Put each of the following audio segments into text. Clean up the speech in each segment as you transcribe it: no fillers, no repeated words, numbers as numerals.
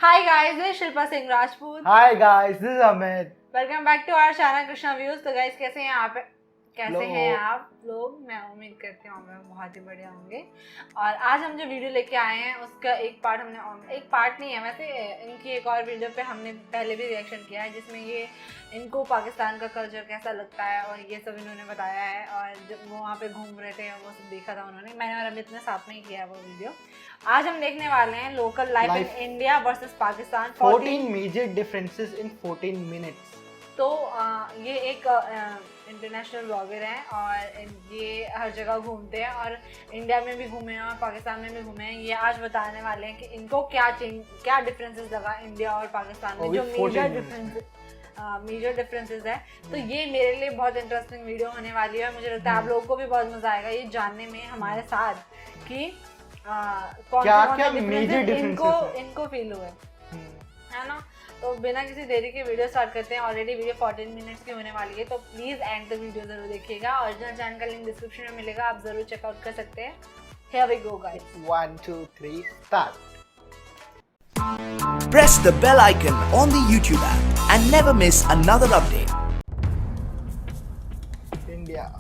Hi guys, this is Shilpa Singh Rajput. Hi guys, this is Amit. Welcome back to our channel Krishna Views. तो guys कैसे हैं आप लोग? मैं उम्मीद करती हूँ आप बहुत ही बढ़िया होंगे। और आज हम जो वीडियो लेके आए हैं उसका एक पार्ट नहीं है, वैसे इनकी एक और वीडियो पे हमने पहले भी रिएक्शन किया है जिसमें ये इनको पाकिस्तान का कल्चर कैसा लगता है और ये सब इन्होंने बताया है। और जब वो वहाँ पे घूम रहे थे वो सब देखा था उन्होंने, मैंने और अमित ने साथ में ही किया वो वीडियो। आज हम देखने वाले हैं local life in India versus Pakistan, 14 major differences in 14 minutes. तो ये एक इंटरनेशनल ब्लॉगर हैं और ये हर जगह घूमते हैं और इंडिया में भी घूमे हैं और पाकिस्तान में भी घूमे हैं। ये आज बताने वाले हैं कि इनको क्या डिफरेंसेस लगा इंडिया और पाकिस्तान में, जो मेजर डिफरेंसेस है। तो ये मेरे लिए बहुत इंटरेस्टिंग वीडियो होने वाली है। मुझे लगता है आप लोगों को भी बहुत मजा आएगा ये जानने में हमारे साथ कि कौन मेजर डिफरेंसेस इनको फील हुए, है ना। तो बिना किसी देरी के वीडियो स्टार्ट करते हैं। ऑलरेडी वीडियो 14 मिनट्स की होने वाली है, तो प्लीज एंड द वीडियो जरूर देखिएगा। ओरिजिनल चैनल का लिंक डिस्क्रिप्शन में मिलेगा, आप जरूर चेकआउट कर सकते हैं। Here we go guys. 1 2 3 start. Press the bell icon on the YouTube app and never miss another update. India.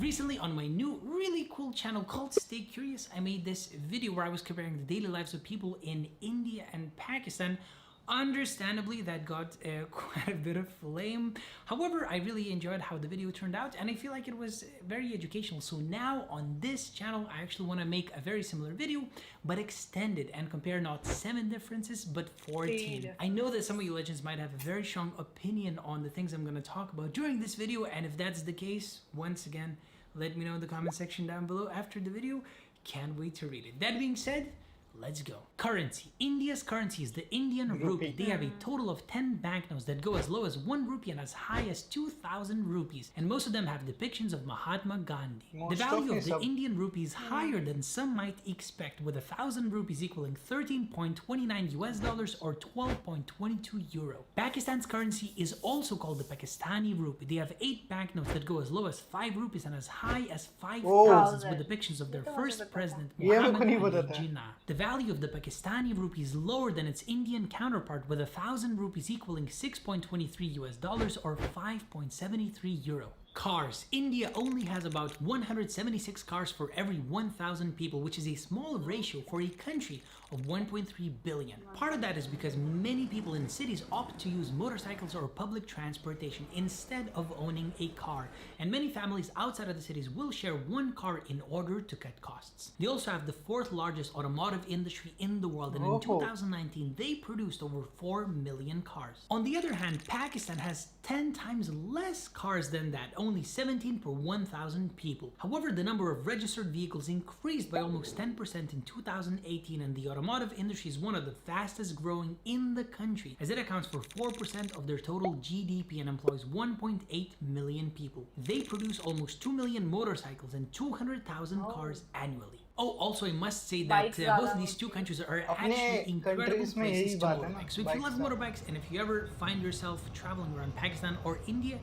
Recently on my new really cool channel called Stay Curious, I made this video where I was comparing the daily lives of people in India and Pakistan. Understandably, that got quite a bit of flame. However, I really enjoyed how the video turned out and I feel like it was very educational. So now on this channel, I actually want to make a very similar video, but extended and compare not 7 differences, but 14. I know that some of you legends might have a very strong opinion on the things I'm going to talk about during this video. And if that's the case, once again, let me know in the comment section down below after the video. Can't wait to read it. That being said, let's go. Currency. India's currency is the Indian rupee. They have a total of 10 banknotes that go as low as 1 rupee and as high as 2,000 rupees. And most of them have depictions of Mahatma Gandhi. The value of the Indian rupee is higher than some might expect, with 1,000 rupees equaling 13.29 US dollars or 12.22 euro. Pakistan's currency is also called the Pakistani rupee. They have 8 banknotes that go as low as 5 rupees and as high as 5,000 with depictions of their first president, Muhammad Ali Jinnah. The value of the Pakistani rupee is lower than its Indian counterpart, with 1,000 rupees equaling 6.23 US dollars or 5.73 euro. Cars. India only has about 176 cars for every 1,000 people, which is a small ratio for a country of 1.3 billion. Part of that is because many people in cities opt to use motorcycles or public transportation instead of owning a car, and many families outside of the cities will share one car in order to cut costs. They also have the 4th largest automotive industry in the world, and in 2019 they produced over 4 million cars. On the other hand, Pakistan has 10 times less cars than that, only 17 per 1,000 people. However, the number of registered vehicles increased by almost 10% in 2018, and the automotive industry is one of the fastest growing in the country, as it accounts for 4% of their total GDP and employs 1.8 million people. They produce almost 2 million motorcycles and 200,000 cars annually. Oh, also I must say that both of these two countries are actually incredible places to motorbike. So if you love motorbikes and if you ever find yourself traveling around Pakistan or India,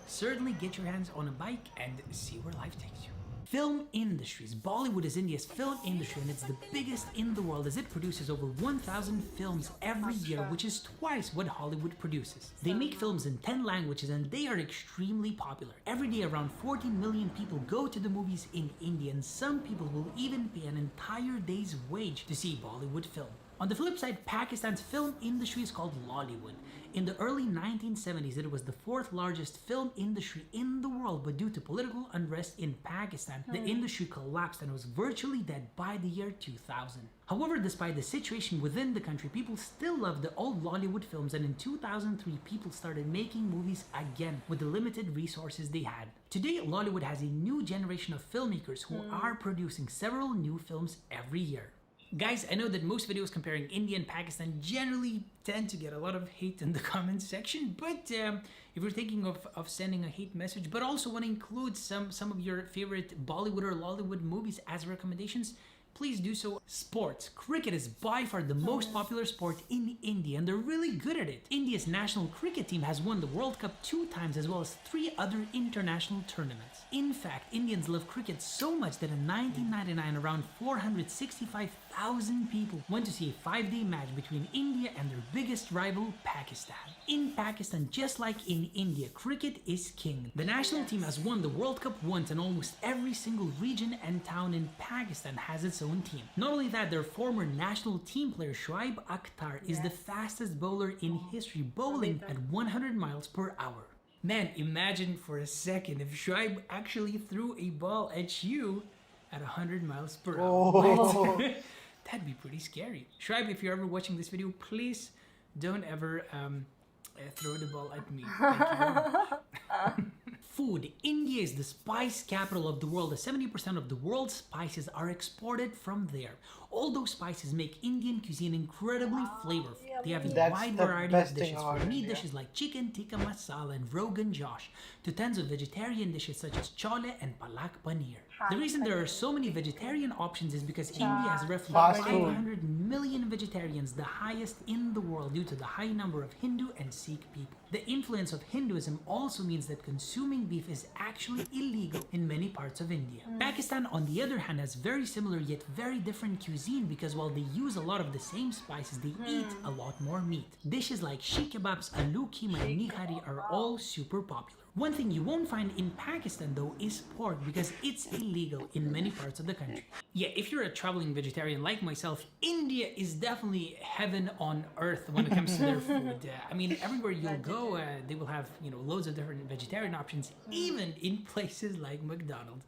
certainly get your hands on a bike and see where life takes you. Film industries. Bollywood is India's film industry, and it's the biggest in the world as it produces over 1,000 films every year, which is twice what Hollywood produces. They make films in 10 languages and they are extremely popular. Every day around 14 million people go to the movies in India, and some people will even pay an entire day's wage to see Bollywood film. On the flip side, Pakistan's film industry is called Lollywood. In the early 1970s, it was the 4th largest film industry in the world, but due to political unrest in Pakistan, the industry collapsed and was virtually dead by the year 2000. However, despite the situation within the country, people still love the old Lollywood films, and in 2003, people started making movies again with the limited resources they had. Today, Lollywood has a new generation of filmmakers who are producing several new films every year. Guys, I know that most videos comparing India and Pakistan generally tend to get a lot of hate in the comment section, but if you're thinking of sending a hate message, but also want to include some of your favorite Bollywood or Lollywood movies as recommendations, please do so. Sports. Cricket is by far the most popular sport in India, and they're really good at it. India's national cricket team has won the World Cup 2 times, as well as 3 other international tournaments. In fact, Indians love cricket so much that in 1999, around 465 100,000 people went to see a 5-day match between India and their biggest rival, Pakistan. In Pakistan, just like in India, cricket is king. The national team has won the World Cup once, and almost every single region and town in Pakistan has its own team. Not only that, their former national team player Shoaib Akhtar is the fastest bowler in history, bowling at 100 miles per hour. Man, imagine for a second if Shoaib actually threw a ball at you at 100 miles per hour. What? That'd be pretty scary. Shoaib, if you're ever watching this video, please don't ever throw the ball at me. Thank you very much. Food. India is the spice capital of the world. 70% of the world's spices are exported from there. All those spices make Indian cuisine incredibly flavorful. They have a That's wide the variety best of thing dishes, about from meat India. dishes like chicken tikka masala and rogan josh, to tons of vegetarian dishes such as chole and palak paneer. The reason there are so many vegetarian options is because India has roughly Fast food. 500 million vegetarians, the highest in the world due to the high number of Hindu and Sikh people. The influence of Hinduism also means that consuming beef is actually illegal in many parts of India. Pakistan, on the other hand, has very similar yet very different cuisine because while they use a lot of the same spices, they eat a lot more meat. Dishes like sheikh kebabs, aloo keema, and nihari are all super popular. One thing you won't find in Pakistan though is pork because it's illegal in many parts of the country. Yeah, if you're a traveling vegetarian like myself, India is definitely heaven on earth when it comes to their food. I mean, everywhere you'll go, they will have, loads of different vegetarian options, even in places like McDonald's.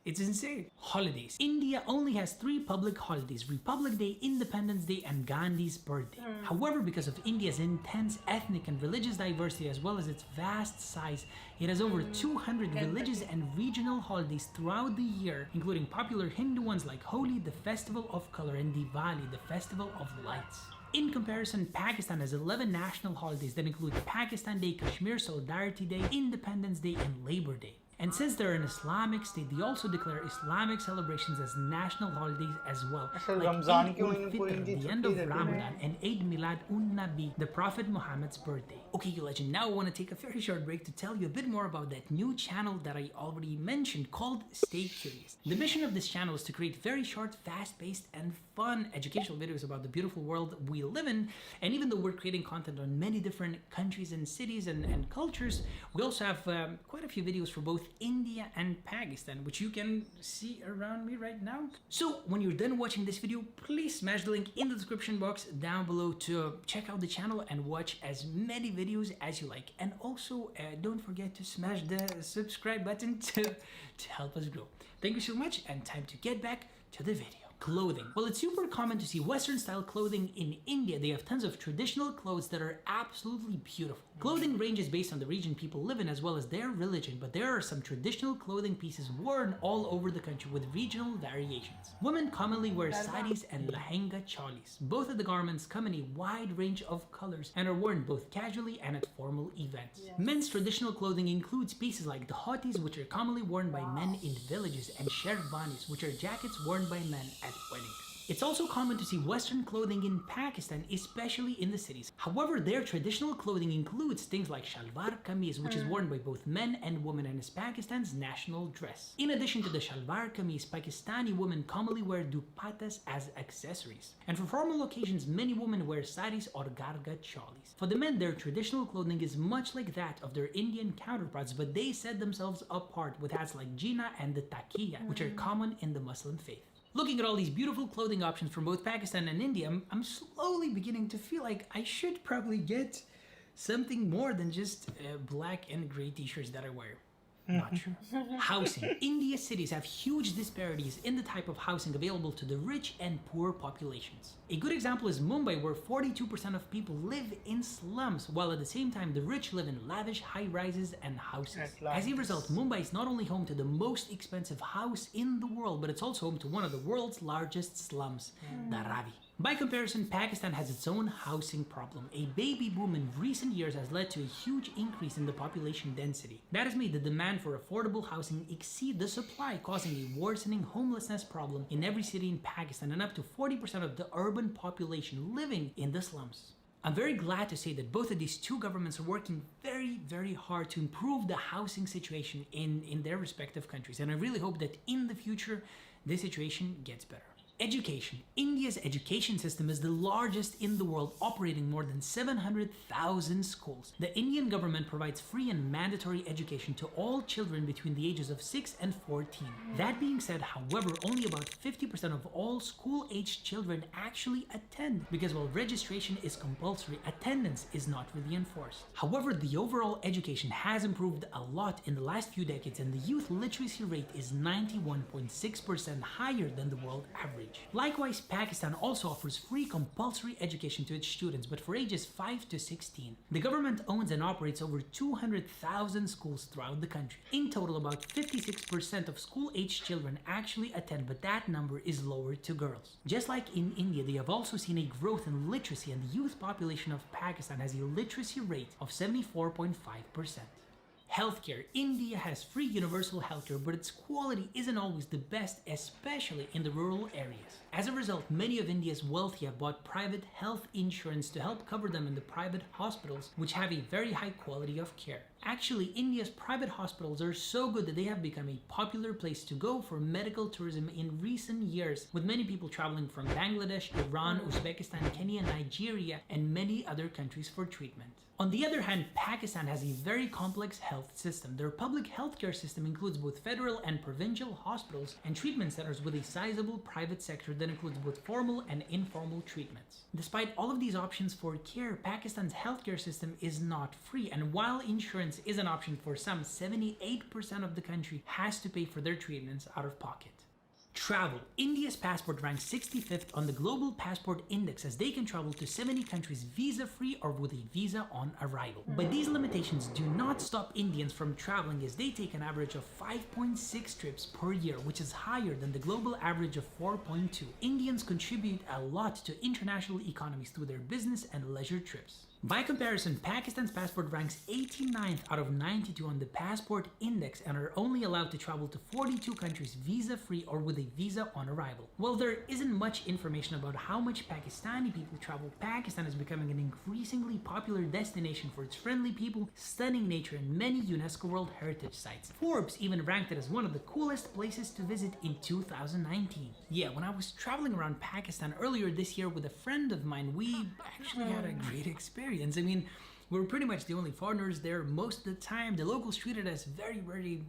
It's insane. Holidays. India only has 3 public holidays: Republic Day, Independence Day, and Gandhi's birthday. However, because of India's intense ethnic and religious diversity as well as its vast size, it has over 200 religious and regional holidays throughout the year, including popular Hindu ones like Holi, the Festival of Color, and Diwali, the Festival of Lights. In comparison, Pakistan has 11 national holidays that include Pakistan Day, Kashmir Solidarity Day, Independence Day, and Labor Day. And since they're an Islamic state, they also declare Islamic celebrations as national holidays as well, Actually, like Ramzan Eid की महीने पूरी ul-Fitr, इनकी the end छुट्टी of रहती है। Ramadan, and Eid Milad-un-Nabi, the Prophet Muhammad's birthday. Okay, you legend, now I want to take a very short break to tell you a bit more about that new channel that I already mentioned called Stay Curious. The mission of this channel is to create very short, fast-paced, and fun educational videos about the beautiful world we live in. And even though we're creating content on many different countries and cities and cultures, we also have quite a few videos for both India and Pakistan, which you can see around me right now. So when you're done watching this video, please smash the link in the description box down below to check out the channel and watch as many videos as you like. And also don't forget to smash the subscribe button to help us grow. Thank you so much, and time to get back to the video. Clothing. Well, it's super common to see Western style clothing in India. They have tons of traditional clothes that are absolutely beautiful. Clothing ranges based on the region people live in as well as their religion, but there are some traditional clothing pieces worn all over the country with regional variations. Women commonly wear saris and lehenga cholis. Both of the garments come in a wide range of colors and are worn both casually and at formal events. Men's traditional clothing includes pieces like the dhotis, which are commonly worn by men in villages, and sherwanis, which are jackets worn by men at weddings. It's also common to see Western clothing in Pakistan, especially in the cities. However, their traditional clothing includes things like shalwar kameez, which is worn by both men and women and is Pakistan's national dress. In addition to the shalwar kameez, Pakistani women commonly wear dupattas as accessories. And for formal occasions, many women wear saris or garga cholis. For the men, their traditional clothing is much like that of their Indian counterparts, but they set themselves apart with hats like jina and the takiya, which are common in the Muslim faith. Looking at all these beautiful clothing options from both Pakistan and India, I'm slowly beginning to feel like I should probably get something more than just black and gray t-shirts that I wear. Not sure. Housing. India's cities have huge disparities in the type of housing available to the rich and poor populations. A good example is Mumbai, where 42% of people live in slums, while at the same time the rich live in lavish high-rises and houses. As a result, Mumbai is not only home to the most expensive house in the world, but it's also home to one of the world's largest slums, Dharavi. By comparison, Pakistan has its own housing problem. A baby boom in recent years has led to a huge increase in the population density. That has made the demand for affordable housing exceed the supply, causing a worsening homelessness problem in every city in Pakistan and up to 40% of the urban population living in the slums. I'm very glad to say that both of these two governments are working very, very hard to improve the housing situation in their respective countries. And I really hope that in the future, this situation gets better. Education. India's education system is the largest in the world, operating more than 700,000 schools. The Indian government provides free and mandatory education to all children between the ages of 6 and 14. That being said, however, only about 50% of all school-aged children actually attend, because while registration is compulsory, attendance is not really enforced. However, the overall education has improved a lot in the last few decades, and the youth literacy rate is 91.6% higher than the world average. Likewise, Pakistan also offers free compulsory education to its students, but for ages 5 to 16. The government owns and operates over 200,000 schools throughout the country. In total, about 56% of school-aged children actually attend, but that number is lower to girls. Just like in India, they have also seen a growth in literacy, and the youth population of Pakistan has a literacy rate of 74.5%. Healthcare. India has free universal healthcare, but its quality isn't always the best, especially in the rural areas. As a result, many of India's wealthy have bought private health insurance to help cover them in the private hospitals, which have a very high quality of care. Actually, India's private hospitals are so good that they have become a popular place to go for medical tourism in recent years, with many people traveling from Bangladesh, Iran, Uzbekistan, Kenya, Nigeria, and many other countries for treatment. On the other hand, Pakistan has a very complex health system. Their public healthcare system includes both federal and provincial hospitals and treatment centers, with a sizable private sector that includes both formal and informal treatments. Despite all of these options for care, Pakistan's healthcare system is not free, and while insurance is an option for some, 78% of the country has to pay for their treatments out of pocket. Travel. India's passport ranks 65th on the Global Passport Index, as they can travel to 70 countries visa-free or with a visa on arrival. But these limitations do not stop Indians from traveling, as they take an average of 5.6 trips per year, which is higher than the global average of 4.2. Indians contribute a lot to international economies through their business and leisure trips. By comparison, Pakistan's passport ranks 89th out of 92 on the Passport Index and are only allowed to travel to 42 countries visa-free or with a visa on arrival. While there isn't much information about how much Pakistani people travel, Pakistan is becoming an increasingly popular destination for its friendly people, stunning nature, and many UNESCO World Heritage Sites. Forbes even ranked it as one of the coolest places to visit in 2019. Yeah, when I was traveling around Pakistan earlier this year with a friend of mine, we actually had a great experience. I mean, we were pretty much the only foreigners there most of the time. The locals treated us very, very,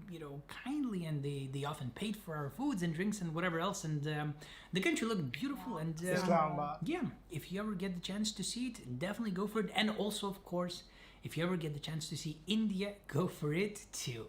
kindly, and they often paid for our foods and drinks and whatever else. And the country looked beautiful. And Islamabad. yeah, if you ever get the chance to see it, definitely go for it. And also, of course, if you ever get the chance to see India, go for it too.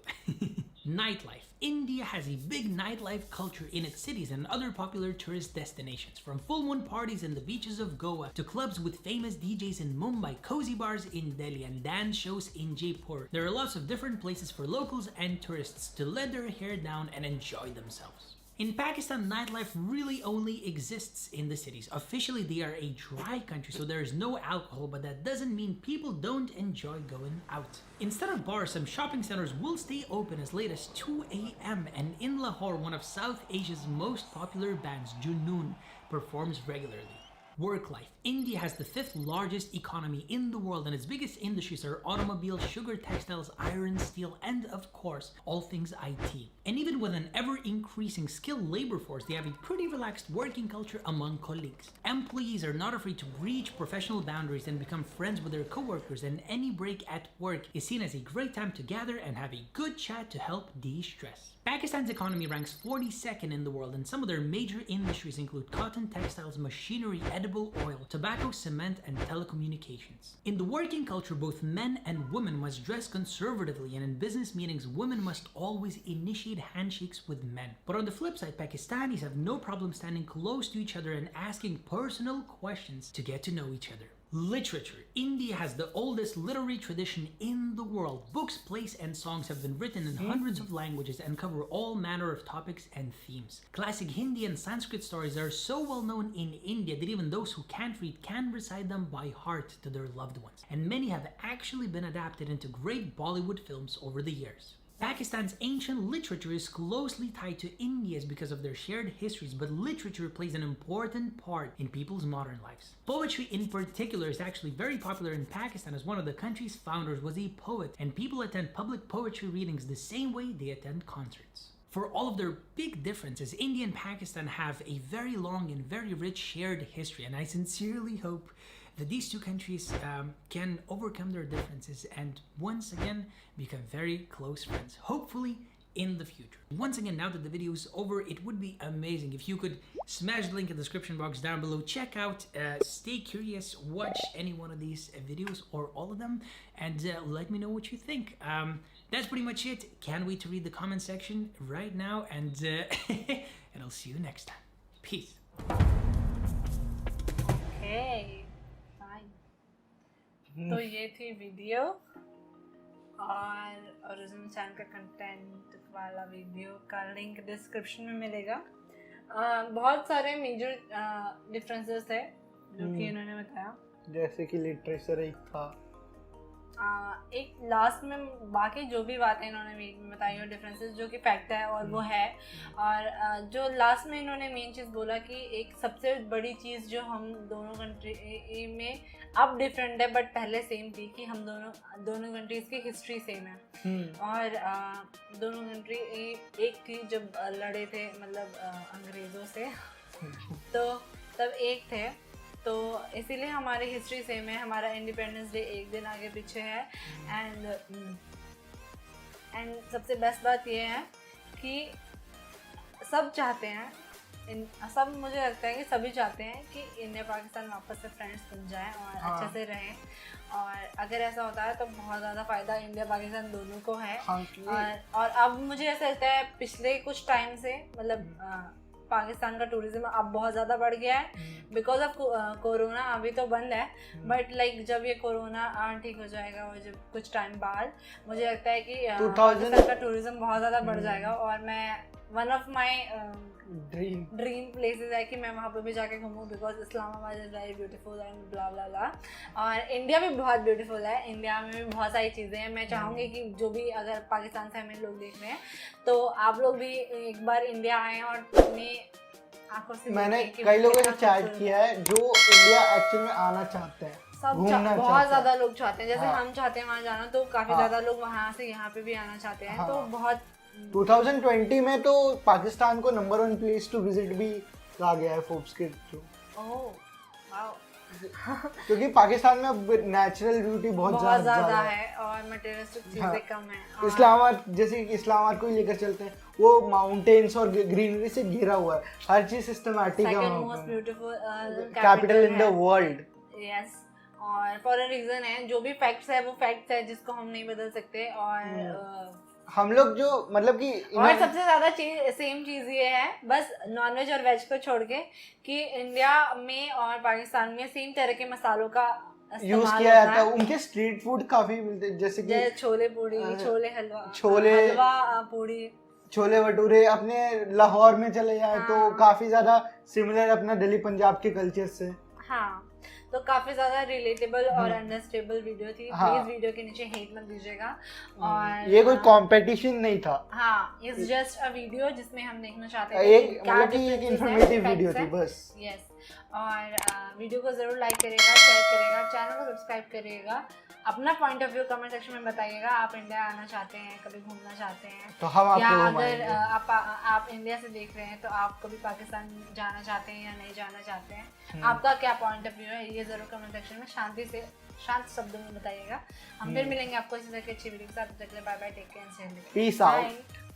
Nightlife. India has a big nightlife culture in its cities and other popular tourist destinations, from full moon parties in the beaches of Goa to clubs with famous DJs in Mumbai, cozy bars in Delhi, and dance shows in Jaipur. There are lots of different places for locals and tourists to let their hair down and enjoy themselves. In Pakistan, nightlife really only exists in the cities. Officially, they are a dry country, so there is no alcohol, but that doesn't mean people don't enjoy going out. Instead of bars, some shopping centers will stay open as late as 2 a.m. And in Lahore, one of South Asia's most popular bands, Junoon, performs regularly. Work life. India has the 5th largest economy in the world, and its biggest industries are automobiles, sugar, textiles, iron, steel, and of course, all things IT. And even with an ever-increasing skilled labor force, they have a pretty relaxed working culture among colleagues. Employees are not afraid to reach professional boundaries and become friends with their coworkers, and any break at work is seen as a great time to gather and have a good chat to help de-stress. Pakistan's economy ranks 42nd in the world, and some of their major industries include cotton, textiles, machinery, edible oil, tobacco, cement, and telecommunications. In the working culture, both men and women must dress conservatively, and in business meetings, women must always initiate handshakes with men. But on the flip side, Pakistanis have no problem standing close to each other and asking personal questions to get to know each other. Literature. India has the oldest literary tradition in the world. Books, plays, and songs have been written in hundreds of languages and cover all manner of topics and themes. Classic Hindi and Sanskrit stories are so well known in India that even those who can't read can recite them by heart to their loved ones. And many have actually been adapted into great Bollywood films over the years. Pakistan's ancient literature is closely tied to India's because of their shared histories, but literature plays an important part in people's modern lives. Poetry in particular is actually very popular in Pakistan, as one of the country's founders was a poet, and people attend public poetry readings the same way they attend concerts. For all of their big differences, India and Pakistan have a very long and very rich shared history, and I sincerely hope that these two countries can overcome their differences and once again become very close friends, hopefully in the future. Once again, now that the video is over, it would be amazing if you could smash the link in the description box down below, check out Stay Curious, watch any one of these videos or all of them, and let me know what you think. That's pretty much it. Can't wait to read the comment section right now, and and I'll see you next time. Peace. Okay, fine. तो ये थी video और original channel का content वाला video का link description में मिलेगा। बहुत सारे मेजर डिफरेंसेस थे जो कि इन्होंने बताया, जैसे कि लिटरेचर एक था, एक लास्ट में बाकी जो भी बातें इन्होंने मेन बताई और डिफरेंसेस जो कि फैक्ट है और वो है। और जो लास्ट में इन्होंने मेन चीज़ बोला कि एक सबसे बड़ी चीज़ जो हम दोनों कंट्री में अब डिफरेंट है बट पहले सेम थी कि हम दोनों कंट्रीज़ की हिस्ट्री सेम है। और दोनों कंट्री एक थी जब लड़े थे, मतलब अंग्रेज़ों से तो तब एक थे, तो इसीलिए हमारी हिस्ट्री सेम है। हमारा इंडिपेंडेंस डे एक दिन आगे पीछे है। एंड सबसे बेस्ट बात ये है कि सब चाहते हैं, सब मुझे लगता है कि सभी चाहते हैं कि इंडिया पाकिस्तान वापस से फ्रेंड्स बन जाएं और अच्छे से रहें। और अगर ऐसा होता है तो बहुत ज़्यादा फ़ायदा इंडिया पाकिस्तान दोनों को है। और अब मुझे ऐसा लगता है पिछले कुछ टाइम से मतलब पाकिस्तान का टूरिज्म अब बहुत ज़्यादा बढ़ गया है बिकॉज ऑफ कोरोना। अभी तो बंद है बट लाइक जब ये कोरोना ठीक हो जाएगा और जब कुछ टाइम बाद मुझे लगता है कि पाकिस्तान का टूरिज्म बहुत ज़्यादा बढ़ जाएगा। और मैं one of my dream places है कि मैं वहाँ पर भी जाके घूमूँ because Islamabad is very beautiful and blah blah blah. और इंडिया भी बहुत ब्यूटीफुल है, इंडिया में भी बहुत सारी चीज़ें हैं। मैं चाहूँगी कि जो भी अगर पाकिस्तान से हमें लोग देख रहे हैं तो आप लोग भी एक बार इंडिया आएँ और अपनी आंखों से मैंने कई लोगों से चैट किया है जो इंडिया एक्चुअल में आना चाहते हैं, बहुत ज़्यादा लोग चाहते हैं, जैसे हम चाहते हैं वहाँ जाना, तो काफ़ी ज़्यादा लोग वहाँ से यहाँ पे भी आना चाहते हैं। तो बहुत 2020 में तो पाकिस्तान को नंबर 1 प्लेस टू विजिट भी कहा गया है फोर्ब्स के थ्रू। क्योंकि पाकिस्तान में नेचुरल ब्यूटी बहुत ज़्यादा है और मटेरियलिस्टिक चीज़ें कम है। इस्लामाबाद, जैसे इस्लामाबाद को ही लेकर चलते हैं, वो माउंटेन्स और ग्रीनरी से घिरा हुआ है, हर चीज़ सिस्टमैटिक है, second most beautiful capital in the world. Yes, और फॉर अ रीजन है, जो भी फैक्ट्स है वो फैक्ट्स है जिसको हम नहीं बदल सकते। और हम लोग जो मतलब कि और सबसे ज्यादा सेम चीज ये है बस नॉनवेज और वेज को छोड़ के कि इंडिया में और पाकिस्तान में सेम तरह के मसालों का यूज किया जाता है। उनके स्ट्रीट फूड काफी मिलते हैं, जैसे कि छोले पूड़ी, छोले हलवा, पूड़ी, छोले भटूरे। अपने लाहौर में चले जाए तो काफी ज्यादा सिमिलर अपना दिल्ली पंजाब के कल्चर से। हाँ, तो काफी ज्यादा रिलेटेबल और अंडरस्टैंडेबल वीडियो थी। प्लीज वीडियो के नीचे हेट मत दीजिएगा। और ये कोई कंपटीशन नहीं था। हाँ, इट्स जस्ट अ वीडियो जिसमें हम देखना चाहते थे एक मतलब कि एक इंफॉर्मेटिव वीडियो थी बस। यस, और वीडियो को जरूर लाइक करिएगा, शेयर करिएगा, चैनल को सब्सक्राइब करिएगा, अपना point of view comment section में बताइएगा। आप इंडिया आना चाहते हैं, कभी घूमना चाहते हैं, तो हम या अगर आप इंडिया से देख रहे हैं तो आप कभी पाकिस्तान जाना चाहते हैं या नहीं जाना चाहते हैं, आपका क्या पॉइंट ऑफ व्यू है, ये जरूर कमेंट सेक्शन में शांत शब्दों में बताइएगा। हम फिर मिलेंगे आपको इसी तरह की अच्छी वीडियो के साथ। Bye bye, take care and peace out.